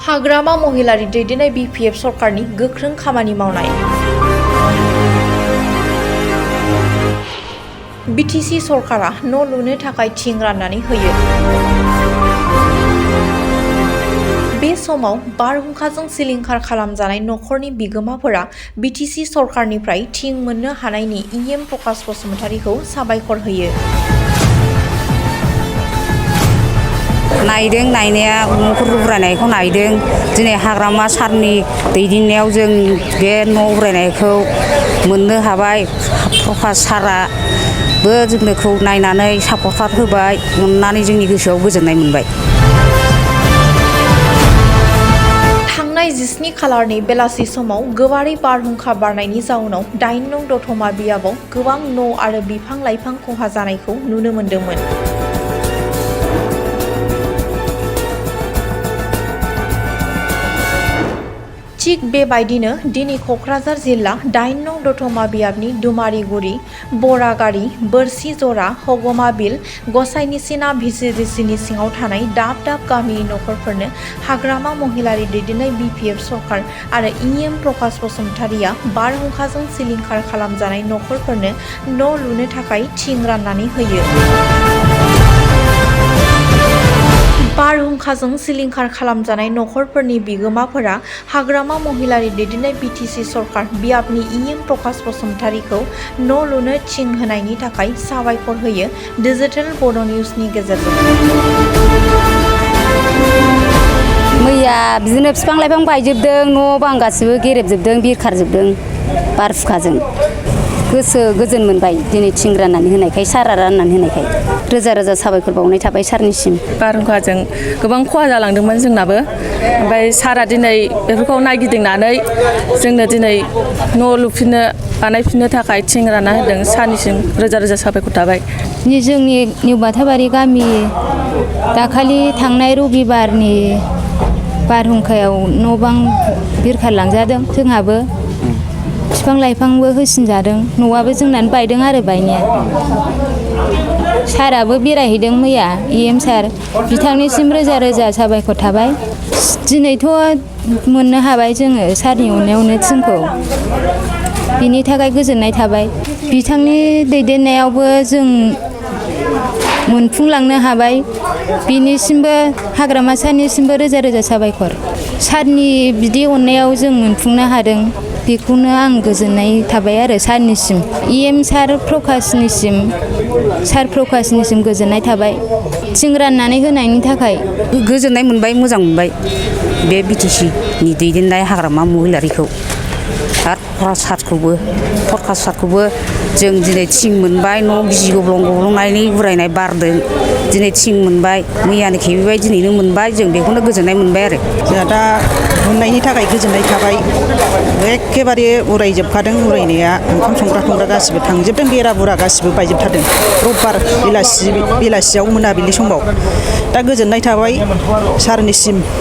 हाग्रामा महिलारि दैदेननाय BPF सरकारनि गोख्रों खामानि मावनाय। BTC सरकारा न' लुनो थाखाय थिं राननानै होयो। बे समाव बारहुंखाजों सिलिंखार खालामजानाय नखरनि बिगोमाफोरा BTC सरकारनिफ्राय थिं मोननो हानायनि प्रकाश बसुमतारीखौ साबायखर होयो। नायदों नायनाया न'खर उरायनायखौ नायदों। दिनै हाग्रामा सारनि दैदेननायाव जों बे न' उरायनायखौ मोननो हाबाय। प्रकाश साराबो जोंखौ नायनानै सापर्ट होबाय, अननानै जोंनि गोसोआव गोजोननाय मोनबाय। थांनाय 17 खालारनि बेलासि समाव गोबारै बारहुंखा बारनायनि जाउनाव 8 नं दतमा बियाबाव गोबां न' आरो बिफां लाइफां खहा जानायखौ नुनो मोन्दोंमोन। थिग बेबायदिनो दिनै क'क्राझार जिल्ला 8 नं दतमा बियाबनि दुमारिगुरि, बरागारि, बोरसि जरा, हगमा बिल, गसाइनिसिना VCDCनि सिङाव थानाय दाब दाब गामिनि नखरफोरनो हाग्रामा महिलारि दैदेननाय BPF सरकार आरो प्रकाश बसुमतारीया बारहुंखाजों सिलिंखार खालामजानाय नखरफोरनो न' लुनो थाखाय थिं राननानै होयो। बारहुंखाजों सिलिंखार खालामजानाय नखरफोरनि बिगोमाफोरा हाग्रामा महिलारि दैदेननाय BTC सरकार बियाबनि प्रकाश बसुमतारीखौ न' लुनो थिं होनायनि थाखाय साबायखर होयो डिजिटेल बड' निउजनि गेजेरजों। मैया बिदिनो बिफां लाइफां बायजोबदों, न' बां गासिबो गेरेबजोबदों, बिरखारजोबदों बारहुंखाजों। गोसो गोजोन मोनबाय दिनै थिं राननानै होनायखाय, सारा राननानै होनायखाय रोजा रोजा साबायखर बावनाय थाबाय सारनिसिम। बारहुंखाजों गोबां खहा जालांदोंमोन जोंनाबो, ओमफ्राय सारा दिनै बेफोरखौ नायगिदिंनानै जोंनो दिनै न' लुफिननो बानायफिननो थाखाय थिं रानना होदों। सारनिसिम रोजा रोजा साबायखर थाबाय। जोंनि निउ बाथाबारि गामि दाखालि थांनाय रबिबारनि बारहुंखायाव न' बां बिरखारलांजादों। जोंहाबो बिफां लाइफांबो होसिनजादों, न'आबो जोंनानो बायदों आरो बायनाया। साराबो बेरायहैदों मैया सार, बिथांनिसिम रोजा रोजा साबायखर थाबाय। दिनैथ' मोननो हाबाय जोङो सारनि अननायावनो थिंखौ, बिनि थाखाय गोजोननाय थाबाय। बिथांनि दैदेननायावबो जों मोनफुंलांनो हाबाय, बिनिसिमबो हाग्रामा सारनिसिमबो रोजा रोजा साबायखर। सारनि बिदि अननायाव जों मोनफुंनो हादों, बेखौनो आं गोजोननाय थाबाय आरो सारनिसिम। सार प्रकाशनिसिम गोजोननाय थाबाय थिं राननानै होनायनि थाखाय। गोजोननाय मोनबाय, मोजां मोनबाय बे BTCनि दैदेननाय हाग्रामा महिलारिखौ आरो प्रकाश सारखौबो जों दिनै थिं मोनबाय। न' गिजि गब्लं गब्लंनानै उरायनाय बारदों, दिनै थिं मोनबाय। मैयानो खेबैबाय, दिनैनो मोनबाय। जों बेखौनो गोजोननाय मोनबाय आरो। जोंहा दा मोननायनि थाखाय गोजोननाय थाबाय। एखेबारे उरायजोबखादों, उरायनाया ओंखाम संग्रा गासिबो थांजोबदों, बेरा बुरा गासिबो बायजोबथारदों। रबिबार बेलासियाव मोनाबिलि समाव दा गोजोननाय थाबाय सारनिसिम।